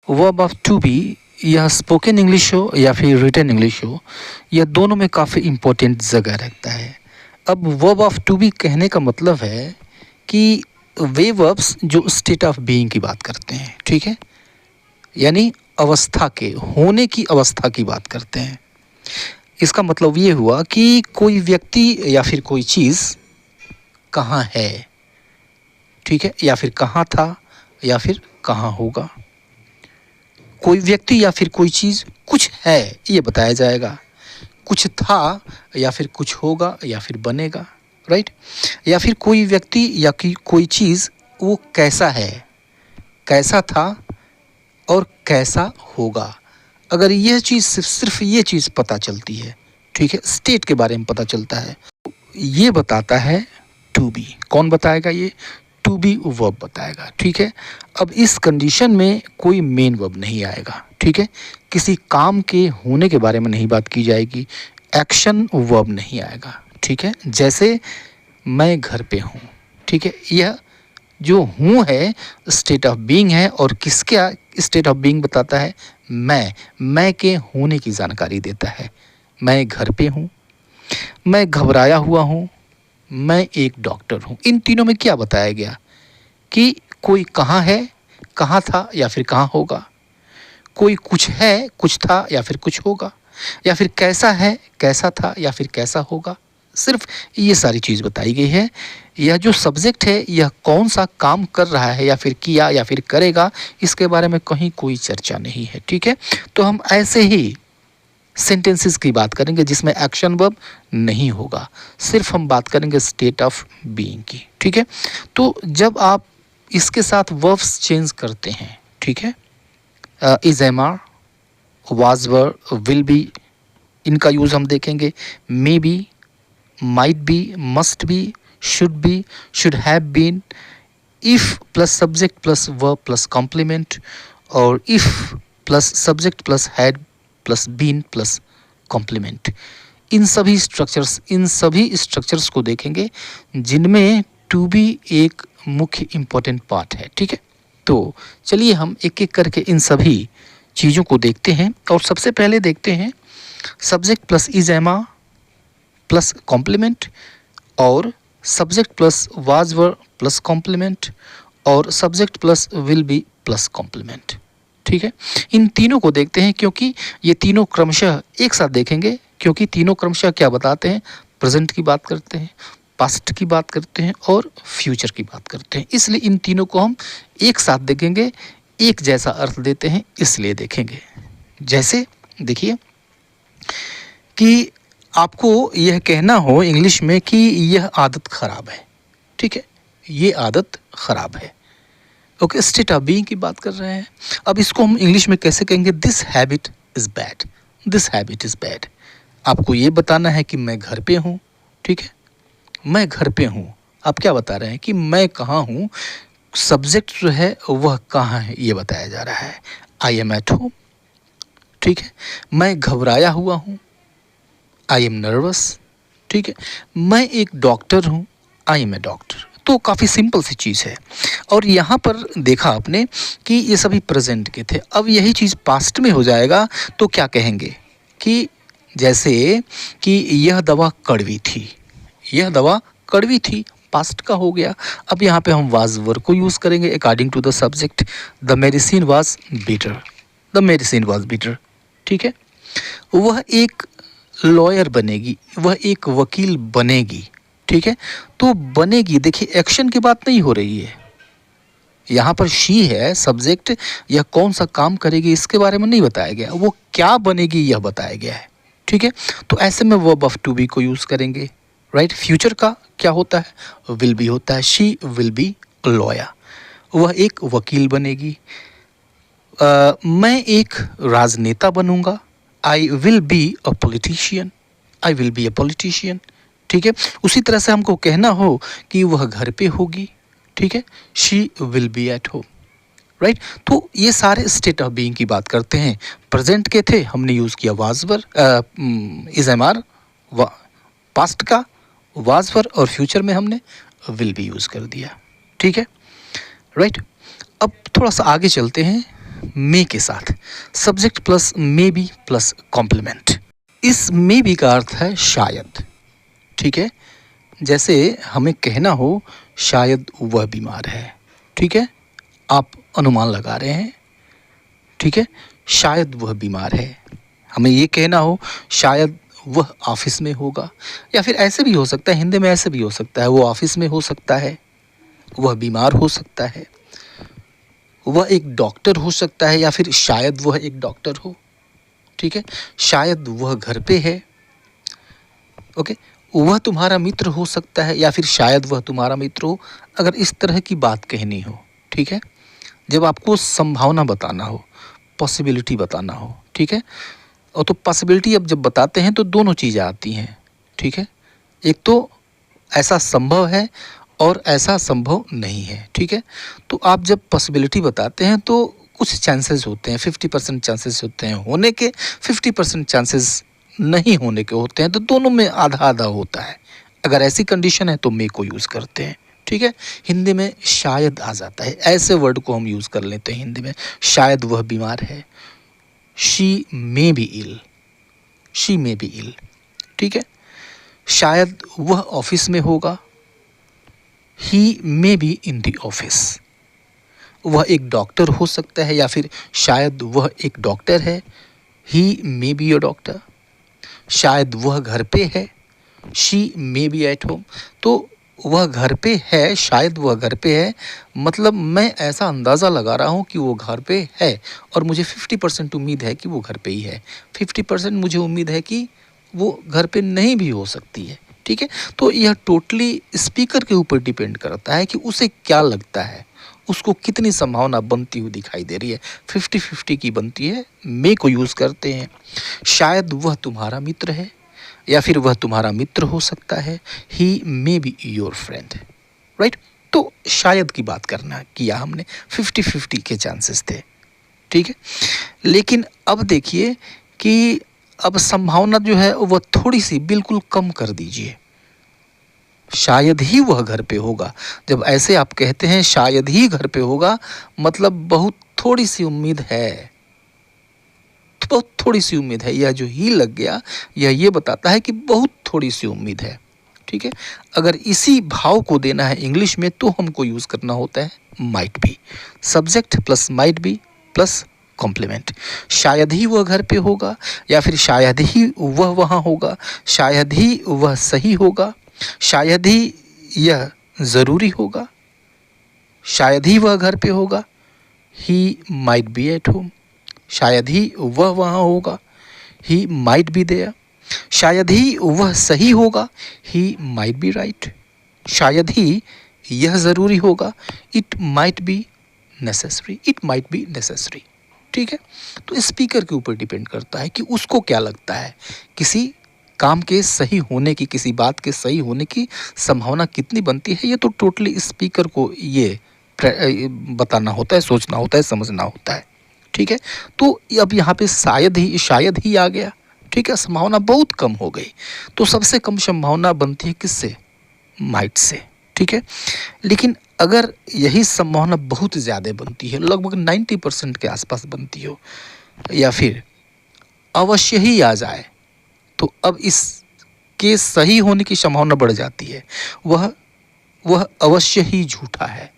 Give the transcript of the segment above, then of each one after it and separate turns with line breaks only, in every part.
Verb of to be, यह spoken English हो या फिर रिटन इंग्लिश हो, यह दोनों में काफ़ी इम्पोर्टेंट जगह रखता है। अब वर्ब ऑफ टू बी कहने का मतलब है कि वे वर्ब्स जो स्टेट ऑफ बीइंग की बात करते हैं, ठीक है, यानी अवस्था के होने की अवस्था की बात करते हैं। इसका मतलब ये हुआ कि कोई व्यक्ति या फिर कोई चीज़ कहाँ है, ठीक है, या फिर कहाँ था या फिर कहाँ होगा। कोई व्यक्ति या फिर कोई चीज़ कुछ है ये बताया जाएगा, कुछ था या फिर कुछ होगा या फिर बनेगा, राइट। या फिर कोई व्यक्ति या कि कोई चीज़ वो कैसा है, कैसा था और कैसा होगा। अगर यह चीज़ सिर्फ ये चीज़ पता चलती है, ठीक है, स्टेट के बारे में पता चलता है, ये बताता है टू बी। कौन बताएगा? ये टू बी वर्ब बताएगा, ठीक है। अब इस कंडीशन में कोई मेन वर्ब नहीं आएगा, ठीक है, किसी काम के होने के बारे में नहीं बात की जाएगी, एक्शन वर्ब नहीं आएगा, ठीक है। जैसे मैं घर पे हूँ, ठीक है, यह जो हूँ है स्टेट ऑफ बीइंग है, और किसके स्टेट ऑफ बीइंग बताता है? मैं के होने की जानकारी देता है। मैं घर पे हूँ, मैं घबराया हुआ हूँ, मैं एक डॉक्टर हूँ। इन तीनों में क्या बताया गया कि कोई कहाँ है, कहाँ था या फिर कहाँ होगा, कोई कुछ है, कुछ था या फिर कुछ होगा, या फिर कैसा है, कैसा था या फिर कैसा होगा। सिर्फ ये सारी चीज़ बताई गई है। यह जो सब्जेक्ट है यह कौन सा काम कर रहा है या फिर किया या फिर करेगा, इसके बारे में कहीं कोई चर्चा नहीं है, ठीक है। तो हम ऐसे ही सेंटेंसेस की बात करेंगे जिसमें एक्शन वर्ब नहीं होगा, सिर्फ हम बात करेंगे स्टेट ऑफ बीइंग की, ठीक है। तो जब आप इसके साथ वर्ब्स चेंज करते हैं, ठीक है, is, am, are, was, were, will be, इनका यूज़ हम देखेंगे। May be, might be, must be, should have been, if plus subject plus verb plus complement, और if plus subject plus had plus been plus complement। इन सभी structures को देखेंगे जिनमें to be एक मुख्य इम्पोर्टेंट पार्ट है, ठीक है। तो चलिए हम एक एक करके इन सभी चीज़ों को देखते हैं, और सबसे पहले देखते हैं subject plus is, am, are plus complement, और subject plus was, were plus complement, और subject plus will be plus complement, ठीक है। इन तीनों को देखते हैं क्योंकि ये तीनों क्रमशः एक साथ देखेंगे, क्योंकि तीनों क्रमशः क्या बताते हैं? प्रेजेंट की बात करते हैं, पास्ट की बात करते हैं और फ्यूचर की बात करते हैं। इसलिए इन तीनों को हम एक साथ देखेंगे, एक जैसा अर्थ देते हैं इसलिए देखेंगे। जैसे देखिए कि आपको यह कहना हो इंग्लिश में कि यह आदत ख़राब है, ठीक है, ये आदत ख़राब है, ओके, स्टेट ऑफ बीइंग की बात कर रहे हैं। अब इसको हम इंग्लिश में कैसे कहेंगे? This habit is bad, this habit is bad. आपको ये बताना है कि मैं घर पे हूँ, ठीक है, मैं घर पे हूँ। आप क्या बता रहे हैं कि मैं कहाँ हूँ? सब्जेक्ट जो है वह कहाँ है ये बताया जा रहा है, आई एम एट होम, ठीक है। मैं घबराया हुआ हूँ, आई एम नर्वस, ठीक है। मैं एक डॉक्टर हूँ, आई एम ए डॉक्टर। तो काफ़ी सिंपल सी चीज़ है। और यहाँ पर देखा आपने कि ये सभी प्रेजेंट के थे। अब यही चीज़ पास्ट में हो जाएगा तो क्या कहेंगे कि जैसे कि यह दवा कड़वी थी, यह दवा कड़वी थी, पास्ट का हो गया। अब यहाँ पे हम वाज वर्ब को यूज़ करेंगे according to the subject. The medicine was bitter, the medicine was bitter, ठीक है। वह एक लॉयर बनेगी, वह एक वकील बनेगी, ठीक है। तो बनेगी, देखिए एक्शन की बात नहीं हो रही है यहाँ पर, शी है सब्जेक्ट, यह कौन सा काम करेगी इसके बारे में नहीं बताया गया, वो क्या बनेगी यह बताया गया है, ठीक है। तो ऐसे में वर्ब ऑफ टू बी को यूज़ करेंगे, राइट। फ्यूचर का क्या होता है? विल बी होता है। शी विल बी लॉयर, वह एक वकील बनेगी। मैं एक राजनेता बनूंगा, I will be a politician, I will be a politician, ठीक है। उसी तरह से हमको कहना हो कि वह घर पे होगी, ठीक है, she will be at home, right. तो ये सारे स्टेट ऑफ बीइंग की बात करते हैं। प्रेजेंट के थे, हमने यूज़ किया was were, is, am, are, past का वाज वर, और फ्यूचर में हमने विल बी यूज़ कर दिया, ठीक है, राइट। अब थोड़ा सा आगे चलते हैं। मे के साथ, subject plus may be plus complement. इस मे बी का अर्थ है शायद, ठीक है। जैसे हमें कहना हो शायद वह बीमार है, ठीक है, आप अनुमान लगा रहे हैं, ठीक है, शायद वह बीमार है। हमें ये कहना हो शायद वह ऑफिस में होगा, या फिर ऐसे भी हो सकता है, हिंदी में ऐसे भी हो सकता है, वो ऑफिस में हो सकता है, वह बीमार हो सकता है, वह एक डॉक्टर हो सकता है, या फिर शायद वह एक डॉक्टर हो, ठीक है, शायद वह घर पे है, ओके, वह तुम्हारा मित्र हो सकता है, या फिर शायद वह तुम्हारा मित्र हो। अगर इस तरह की बात कहनी हो, ठीक है, जब आपको संभावना बताना हो, पॉसिबिलिटी बताना हो, ठीक है, और तो पॉसिबिलिटी अब जब बताते हैं तो दोनों चीज़ें आती हैं, ठीक है, एक तो ऐसा संभव है और ऐसा संभव नहीं है, ठीक है। तो आप जब पॉसिबिलिटी बताते हैं तो कुछ चांसेस होते हैं, 50% चांसेस होते हैं होने के, 50% चांसेस नहीं होने के होते हैं, तो दोनों में आधा आधा होता है। अगर ऐसी कंडीशन है तो मे को यूज़ करते हैं, ठीक है। हिंदी में शायद आ जाता है, ऐसे वर्ड को हम यूज़ कर लेते हैं हिंदी में, शायद वह बीमार है, she may be ill, she may be ill, ठीक है। शायद वह ऑफिस में होगा, he may be in the office. वह एक डॉक्टर हो सकता है, या फिर शायद वह एक डॉक्टर है, he may be a doctor. शायद वह घर पे है, she may B at home. तो वह घर पे है, शायद वह घर पे है, मतलब मैं ऐसा अंदाज़ा लगा रहा हूँ कि वो घर पे है, और मुझे 50% उम्मीद है कि वो घर पे ही है, 50% मुझे उम्मीद है कि वो घर पे नहीं भी हो सकती है, ठीक है। तो यह टोटली स्पीकर के ऊपर डिपेंड करता है कि उसे क्या लगता है, उसको कितनी संभावना बनती हुई दिखाई दे रही है। 50-50 की बनती है, मे को यूज़ करते हैं। शायद वह तुम्हारा मित्र है, या फिर वह तुम्हारा मित्र हो सकता है, he may be your friend, right. तो शायद की बात करना किया हमने, 50-50 के चांसेस थे, ठीक है। लेकिन अब देखिए कि अब संभावना जो है वह थोड़ी सी बिल्कुल कम कर दीजिए, शायद ही वह घर पे होगा। जब ऐसे आप कहते हैं शायद ही घर पे होगा, मतलब बहुत थोड़ी सी उम्मीद है, तो बहुत थोड़ी सी उम्मीद है। यह जो ही लग गया, यह ये बताता है कि बहुत थोड़ी सी उम्मीद है, ठीक है। अगर इसी भाव को देना है इंग्लिश में तो हमको यूज़ करना होता है might be, subject plus might be plus complement. शायद ही वह घर पे होगा, या फिर शायद ही वह वहाँ होगा, शायद ही वह सही होगा, शायद ही यह ज़रूरी होगा, शायद ही वह घर पे होगा, he might be at home, शायद ही वह वहाँ होगा, ही माइट बी देयर, शायद ही वह सही होगा, ही माइट बी राइट, शायद ही यह ज़रूरी होगा, it might be necessary, it might be necessary, ठीक है। तो स्पीकर के ऊपर डिपेंड करता है कि उसको क्या लगता है, किसी काम के सही होने की, किसी बात के सही होने की संभावना कितनी बनती है। ये तो टोटली स्पीकर को ये बताना होता है, सोचना होता है, समझना होता है, ठीक है। तो अब यहाँ पे शायद ही आ गया, ठीक है, संभावना बहुत कम हो गई। तो सबसे कम संभावना बनती है किससे, माइट से, ठीक है। लेकिन अगर यही संभावना बहुत ज़्यादा बनती है, लगभग 90% के आसपास बनती हो, या फिर अवश्य ही आ जाए, तो अब इसके सही होने की संभावना बढ़ जाती है। वह अवश्य ही झूठा है,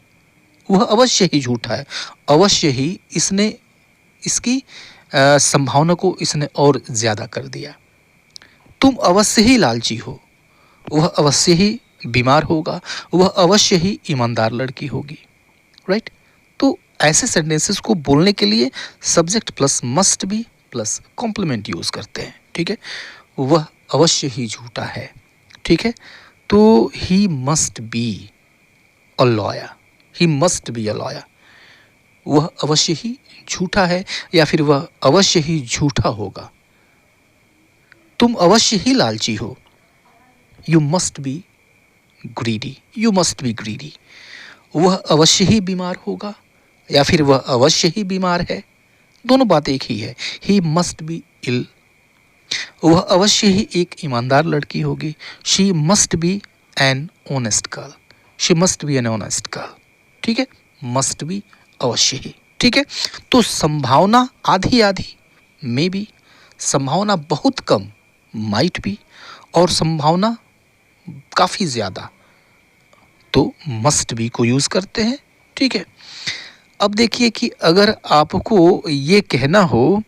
वह अवश्य ही झूठा है, अवश्य ही इसने इसकी संभावना को इसने और ज़्यादा कर दिया। तुम अवश्य ही लालची हो, वह अवश्य ही बीमार होगा, वह अवश्य ही ईमानदार लड़की होगी, राइट। तो ऐसे सेंटेंसेस को बोलने के लिए subject plus must be plus complement use करते हैं, ठीक है। वह अवश्य ही झूठा है, ठीक है। तो he must be a lawyer, he must be a lawyer, वह अवश्य ही झूठा है, या फिर वह अवश्य ही झूठा होगा। तुम अवश्य ही लालची हो, you must be greedy, you must be greedy. वह अवश्य ही बीमार होगा, या फिर वह अवश्य ही बीमार है, दोनों बात एक ही है, ही मस्ट बी इल। वह अवश्य ही एक ईमानदार लड़की होगी, she must be an honest girl, she must be an honest girl, ठीक है। मस्ट बी अवश्य ही, ठीक है। तो संभावना आधी आधी, मे बी, संभावना बहुत कम, माइट बी, और संभावना काफ़ी ज़्यादा, तो मस्ट बी को यूज़ करते हैं। ठीक है। अब देखिए कि अगर आपको ये कहना हो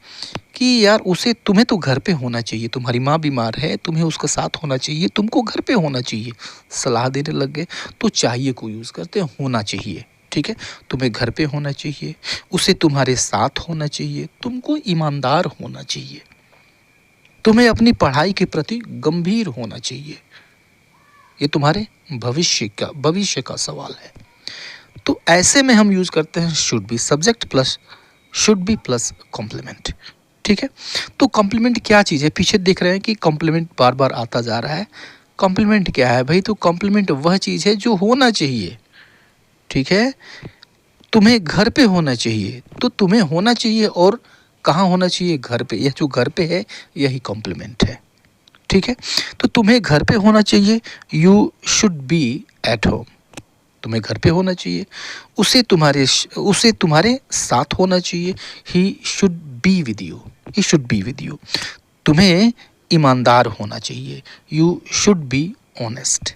कि यार उसे, तुम्हें तो घर पे होना चाहिए, तुम्हारी माँ बीमार है, तुम्हें उसका साथ होना चाहिए, तुमको घर पे होना चाहिए, सलाह देने लग गए, तो चाहिए को यूज़ करते हैं, होना चाहिए। ठीक है। तुम्हें घर पे होना चाहिए, उसे तुम्हारे साथ होना चाहिए, तुमको ईमानदार होना चाहिए, तुम्हें अपनी पढ़ाई के प्रति गंभीर होना चाहिए, ये तुम्हारे भविष्य का सवाल है। तो ऐसे में हम यूज करते हैं should be, subject plus should be plus complement. ठीक है। तो कॉम्प्लीमेंट क्या चीज़ है, पीछे देख रहे हैं कि कॉम्प्लीमेंट बार बार आता जा रहा है। कॉम्प्लीमेंट क्या है भाई, तो कॉम्प्लीमेंट वह चीज़ है जो होना चाहिए। ठीक है। तुम्हें घर पे होना चाहिए, तो तुम्हें होना चाहिए, और कहाँ होना चाहिए, घर पे। यह जो घर पे है यही कॉम्प्लीमेंट है। ठीक है। तो तुम्हें घर पे होना चाहिए, you should B at home, तुम्हें घर पे होना चाहिए। उसे तुम्हारे साथ होना चाहिए, he should be with you, he should be with you. तुम्हें ईमानदार होना चाहिए, यू शुड बी ऑनेस्ट।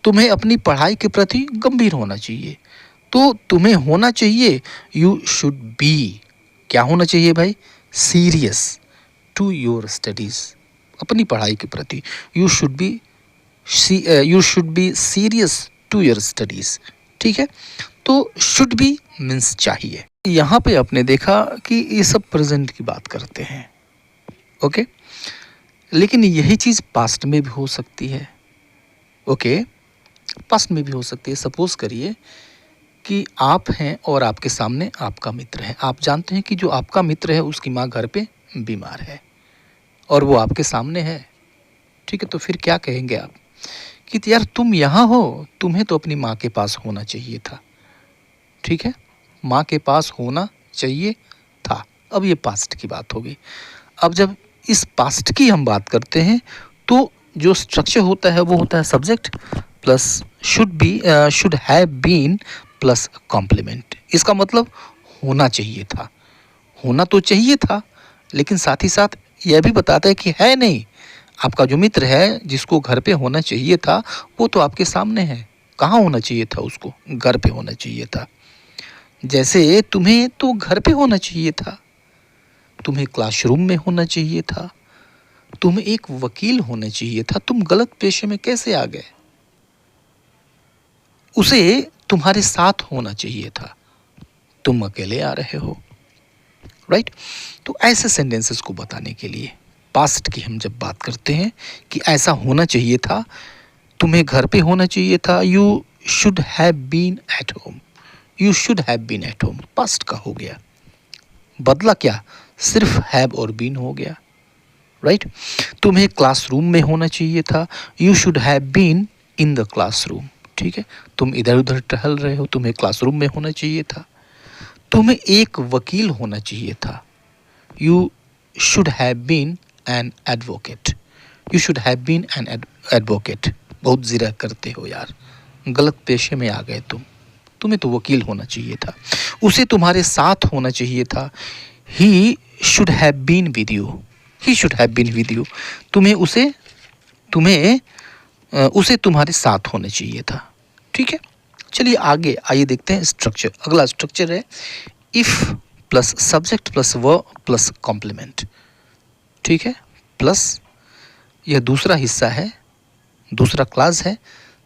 तुम्हें अपनी पढ़ाई के प्रति गंभीर होना चाहिए, तो तुम्हें होना चाहिए, यू शुड बी, क्या होना चाहिए भाई, सीरियस टू योर स्टडीज़, अपनी पढ़ाई के प्रति you should be serious to your studies. ठीक है। तो शुड बी मीन्स चाहिए। यहाँ पे आपने देखा कि ये सब प्रेजेंट की बात करते हैं, ओके, लेकिन यही चीज़ पास्ट में भी हो सकती है। ओके, पास्ट में भी हो सकती है। सपोज करिए कि आप हैं और आपके सामने आपका मित्र है, आप जानते हैं कि जो आपका मित्र है उसकी माँ घर पे बीमार है और वो आपके सामने है। ठीक है। तो फिर क्या कहेंगे आप कि यार तुम यहाँ हो, तुम्हें तो अपनी माँ के पास होना चाहिए था। ठीक है। माँ के पास होना चाहिए था। अब ये पास्ट की बात होगी। अब जब इस पास्ट की हम बात करते हैं तो जो स्ट्रक्चर होता है वो होता है subject plus should have been plus complement. इसका मतलब होना चाहिए था, होना तो चाहिए था, लेकिन साथ ही साथ यह भी बताता है कि है नहीं, आपका जो मित्र है जिसको घर पे होना चाहिए था वो तो आपके सामने है। कहाँ होना चाहिए था उसको, घर पे होना चाहिए था। जैसे तुम्हें तो घर पे होना चाहिए था, तुम्हें क्लासरूम में होना चाहिए था, तुम्हें एक वकील होना चाहिए था, तुम गलत पेशे में कैसे आ गए। उसे तुम्हारे साथ होना चाहिए था, तुम अकेले आ रहे हो। राइट। तो ऐसे सेंटेंसेस को बताने के लिए पास्ट की हम जब बात करते हैं कि ऐसा होना चाहिए था, तुम्हें घर पे होना चाहिए था, you should have been at home, you should have been at home, past का हो गया। बदला क्या, सिर्फ हैव और बीन हो गया। राइट। तुम्हें क्लासरूम में होना चाहिए था, you should have been in the classroom. ठीक है। तुम इधर उधर टहल रहे हो, तुम्हें क्लासरूम में होना चाहिए था। तुम्हें एक वकील होना चाहिए था, you should have been an advocate, you should have been an advocate. बहुत ज़िरा करते हो यार, गलत पेशे में आ गए तुम, तुम्हें तो वकील होना चाहिए था। उसे तुम्हारे साथ होना चाहिए था, he should have been with you, he should have been with you. उसे तुम्हारे साथ होना चाहिए था। ठीक है। चलिए आगे आइए देखते हैं स्ट्रक्चर। अगला स्ट्रक्चर है if plus subject plus verb plus complement. ठीक है। प्लस यह दूसरा हिस्सा है, दूसरा क्लास है,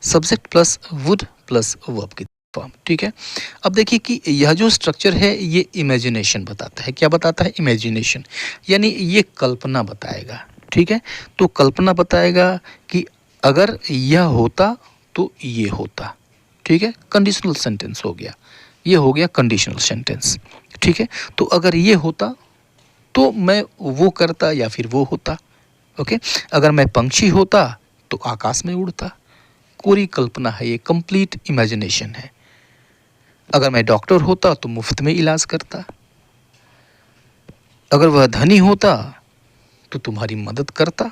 subject plus would plus verb की फॉर्म। ठीक है। अब देखिए कि यह जो स्ट्रक्चर है ये इमेजिनेशन बताता है। क्या बताता है, इमेजिनेशन, यानी ये कल्पना बताएगा। ठीक है। तो कल्पना बताएगा कि अगर यह होता तो ये होता। ठीक है। कंडीशनल सेंटेंस हो गया, ये हो गया कंडीशनल सेंटेंस। ठीक है। तो अगर ये होता तो मैं वो करता या फिर वो होता। ओके। अगर मैं पंछी होता तो आकाश में उड़ता। पूरी कल्पना है ये, कंप्लीट इमेजिनेशन है। अगर मैं डॉक्टर होता तो मुफ्त में इलाज करता। अगर वह धनी होता तो तुम्हारी मदद करता।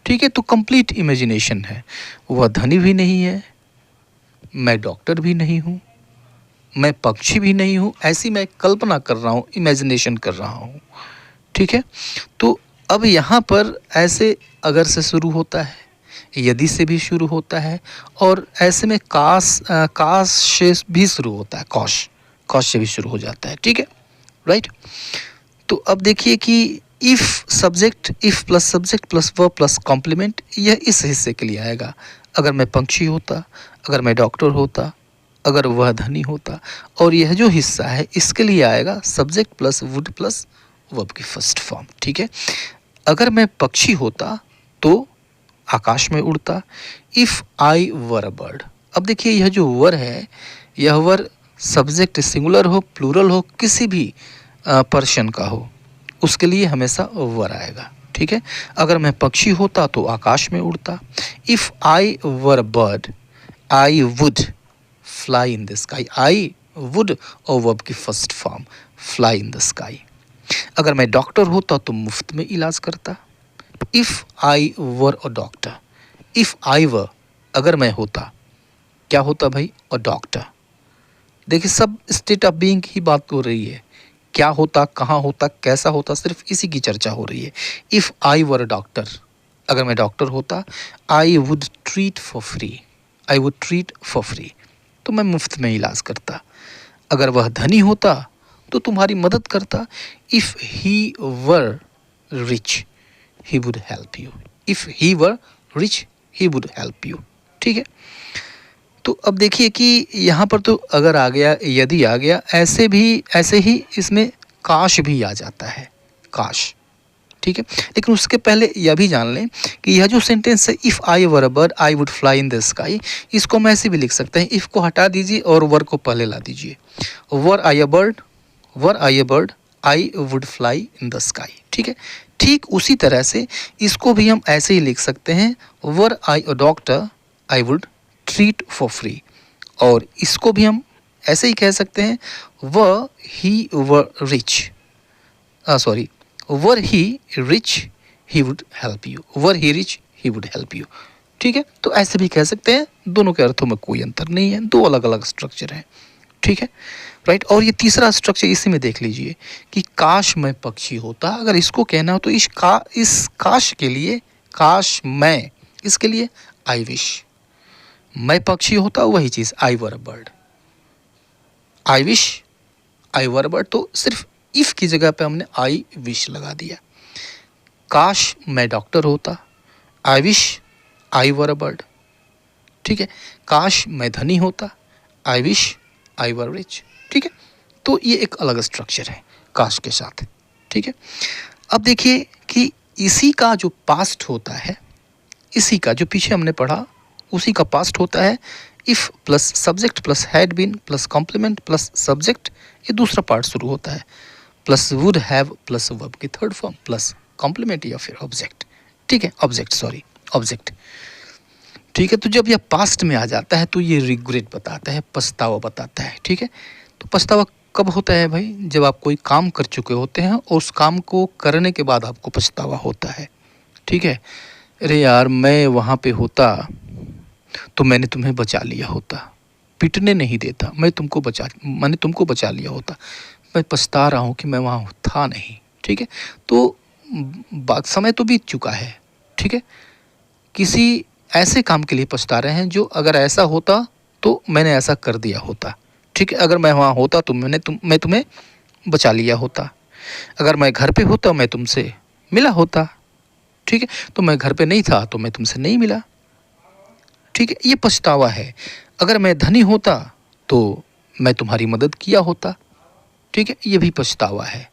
ठीक है। तो कंप्लीट इमेजिनेशन है। वह धनी भी नहीं है, मैं डॉक्टर भी नहीं हूँ, मैं पक्षी भी नहीं हूँ, ऐसी मैं कल्पना कर रहा हूँ, इमेजिनेशन कर रहा हूँ। ठीक है, तो अब यहाँ पर ऐसे अगर से शुरू होता है, यदि से भी शुरू होता है, और ऐसे में काश से भी शुरू होता है, कॉश से भी शुरू हो जाता है। ठीक है, राइट। तो अब देखिए कि if subject, if plus subject plus verb plus complement, यह इस हिस्से के लिए आएगा। अगर मैं पंक्षी होता, अगर मैं डॉक्टर होता, अगर वह धनी होता, और यह जो हिस्सा है इसके लिए आएगा subject plus would plus verb की फर्स्ट फॉर्म। ठीक है, अगर मैं पक्षी होता तो आकाश में उड़ता। If I were a bird, अब देखिए यह जो वर है, यह वर सब्जेक्ट सिंगुलर हो, प्लूरल हो, किसी भी पर्सन का हो, उसके लिए हमेशा वर आएगा। ठीक है, अगर मैं पक्षी होता तो आकाश में उड़ता। If I were a bird I would fly in the sky. I would और वर्ब की first form fly in the sky. अगर मैं डॉक्टर होता तो मुफ्त में इलाज करता। If I were a doctor, if I were, अगर मैं होता, क्या होता भाई, अ डॉक्टर। देखिए सब स्टेट ऑफ बीइंग की बात हो रही है, क्या होता, कहाँ होता, कैसा होता, सिर्फ इसी की चर्चा हो रही है। If I were a doctor, अगर मैं डॉक्टर होता, आई would treat for free, I would treat for free, तो मैं मुफ्त में इलाज करता। अगर वह धनी होता तो तुम्हारी मदद करता। If he were rich he would help you. If he were rich he would help you. ठीक है, तो अब देखिए कि यहाँ पर तो अगर आ गया, यदि आ गया, ऐसे ही इसमें काश भी आ जाता है, काश। ठीक है, लेकिन उसके पहले यह भी जान लें कि यह जो सेंटेंस है, if I were a bird I would fly in the sky, इसको हम ऐसे भी लिख सकते हैं, इफ़ को हटा दीजिए और वर को पहले ला दीजिए। Were I a bird, were I a bird I would fly in the sky. ठीक है, ठीक उसी तरह से इसको भी हम ऐसे ही लिख सकते हैं, were I a doctor I would treat for free, और इसको भी हम ऐसे ही कह सकते हैं, were he were rich, sorry, were he rich he would help you, were he rich he would help you. ठीक है, तो ऐसे भी कह सकते हैं, दोनों के अर्थों में कोई अंतर नहीं है, दो अलग अलग स्ट्रक्चर हैं। ठीक है, राइट। और ये तीसरा स्ट्रक्चर इसी में देख लीजिए कि काश मैं पक्षी होता, अगर इसको कहना हो तो इस काश के लिए, काश मैं, इसके लिए आई विश। मैं पक्षी होता, वही चीज़ I were a bird, I wish, I were a bird, तो सिर्फ इफ़ की जगह पे हमने आई विश लगा दिया। काश मैं डॉक्टर होता, आई wish I were a bird. ठीक है, काश मैं धनी होता, आई विश आई वर रिच। ठीक है, तो ये एक अलग स्ट्रक्चर है काश के साथ। ठीक है, अब देखिए कि इसी का जो पास्ट होता है, इसी का जो पीछे हमने पढ़ा, उसी का पास्ट होता है if plus subject plus had been plus complement plus subject, ये दूसरा पार्ट शुरू होता है, plus would have plus verb की थर्ड फॉर्म प्लस कॉम्प्लीमेंट या फिर ऑब्जेक्ट। ठीक है, ऑब्जेक्ट, सॉरी, ऑब्जेक्ट। ठीक है, तो जब यह पास्ट में आ जाता है तो ये रिग्रेट बताता है, पछतावा बताता है। ठीक है, तो पछतावा कब होता है भाई, जब आप कोई काम कर चुके होते हैं और उस काम को करने के बाद आपको पछतावा होता है। ठीक है, अरे यार मैं वहाँ पे होता तो मैंने तुम्हें बचा लिया होता, पिटने नहीं देता, मैंने तुमको बचा लिया होता, मैं पछता रहा हूँ कि मैं वहाँ था नहीं। ठीक है, तो समय तो बीत चुका है। ठीक है, किसी ऐसे काम के लिए पछता रहे हैं जो अगर ऐसा होता तो मैंने ऐसा कर दिया होता। ठीक है, अगर मैं वहाँ होता तो मैं तुम्हें बचा लिया होता। अगर मैं घर पे होता मैं तुमसे मिला होता। ठीक है, तो मैं घर पे नहीं था तो मैं तुमसे नहीं मिला। ठीक है, ये पछतावा है। अगर मैं धनी होता तो मैं तुम्हारी मदद किया होता। ठीक है, ये भी पछतावा है,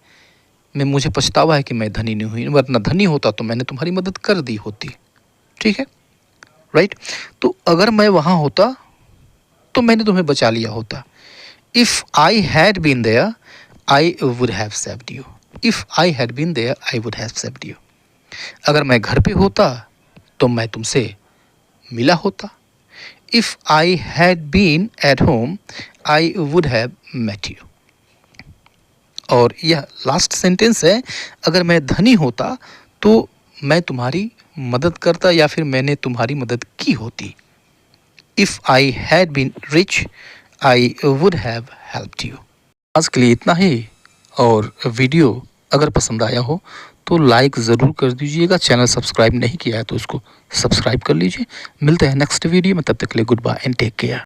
मुझे पछतावा है कि मैं धनी नहीं हुई, वरना धनी होता तो मैंने तुम्हारी मदद कर दी होती। ठीक है, राइट। तो अगर मैं वहाँ होता तो मैंने तुम्हें बचा लिया होता। If I had been there I would have saved you. If I had been there I would have saved you. अगर मैं घर पे होता तो मैं तुमसे मिला होता। If I had been at home I would have met you. और यह लास्ट सेंटेंस है, अगर मैं धनी होता तो मैं तुम्हारी मदद करता या फिर मैंने तुम्हारी मदद की होती। If I had been rich I would have helped you. आज के लिए इतना ही, और वीडियो अगर पसंद आया हो तो लाइक ज़रूर कर दीजिएगा। चैनल सब्सक्राइब नहीं किया है तो उसको सब्सक्राइब कर लीजिए। मिलते हैं नेक्स्ट वीडियो में, तब तक के लिए goodbye and take care.